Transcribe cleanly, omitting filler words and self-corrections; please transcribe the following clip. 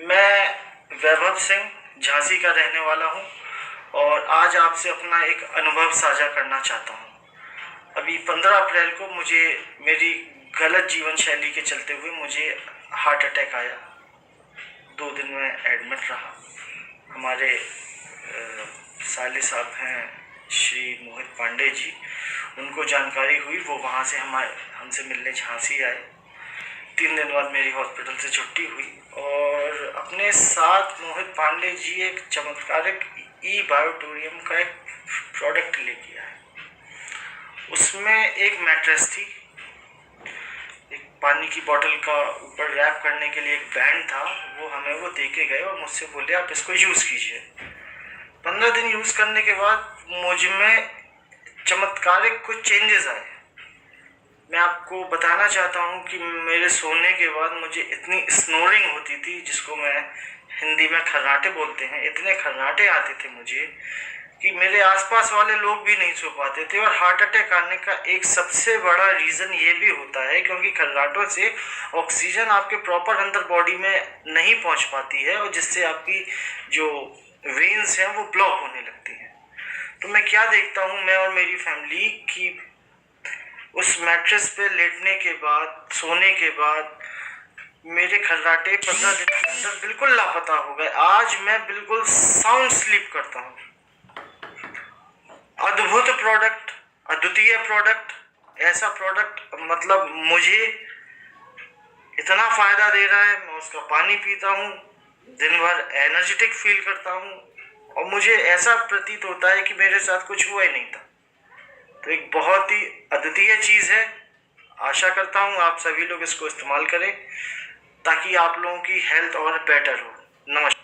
मैं वैभव सिंह झांसी का रहने वाला हूं और आज आपसे अपना एक अनुभव साझा करना चाहता हूं। अभी 15 अप्रैल को मुझे मेरी गलत जीवन शैली के चलते हुए मुझे हार्ट अटैक आया। 2 दिन में एडमिट रहा। हमारे साले साहब हैं श्री मोहित पांडे जी, उनको जानकारी हुई, वो वहाँ से हमसे मिलने झांसी आए। 3 दिन बाद मेरी हॉस्पिटल से छुट्टी हुई और अपने साथ मोहित पांडे जी एक चमत्कारिक ई बायोटोरियम का एक प्रोडक्ट लेके आए। उसमें एक मैट्रेस थी, एक पानी की बोतल का ऊपर रैप करने के लिए एक बैंड था, वो दे के गए और मुझसे बोले आप इसको यूज़ कीजिए। 15 दिन यूज़ करने के बाद मुझ में चमत्कारिक कुछ चेंजेस आए। मैं आपको बताना चाहता हूँ कि मेरे सोने के बाद मुझे इतनी स्नोरिंग होती थी, जिसको मैं हिंदी में खर्राटे बोलते हैं, इतने खर्राटे आते थे मुझे कि मेरे आसपास वाले लोग भी नहीं सो पाते थे। और हार्ट अटैक आने का एक सबसे बड़ा रीज़न ये भी होता है क्योंकि खर्राटों से ऑक्सीजन आपके प्रॉपर अंदर बॉडी में नहीं पहुँच पाती है और जिससे आपकी जो वेन्स हैं वो ब्लॉक होने लगती हैं। तो मैं क्या देखता हूँ, मैं और मेरी फैमिली की उस मैट्रेस पे लेटने के बाद, सोने के बाद मेरे खर्राटे 15 दिन के अंदर बिल्कुल लापता हो गए। आज मैं बिल्कुल साउंड स्लीप करता हूँ। अद्भुत प्रोडक्ट, अद्वितीय प्रोडक्ट, ऐसा प्रोडक्ट मतलब मुझे इतना फ़ायदा दे रहा है। मैं उसका पानी पीता हूँ, दिन भर एनर्जेटिक फील करता हूँ और मुझे ऐसा प्रतीत होता है कि मेरे साथ कुछ हुआ ही नहीं था। तो एक बहुत ही अद्वितीय चीज़ है। आशा करता हूँ आप सभी लोग इसको इस्तेमाल करें ताकि आप लोगों की हेल्थ और बेटर हो। नमस्कार।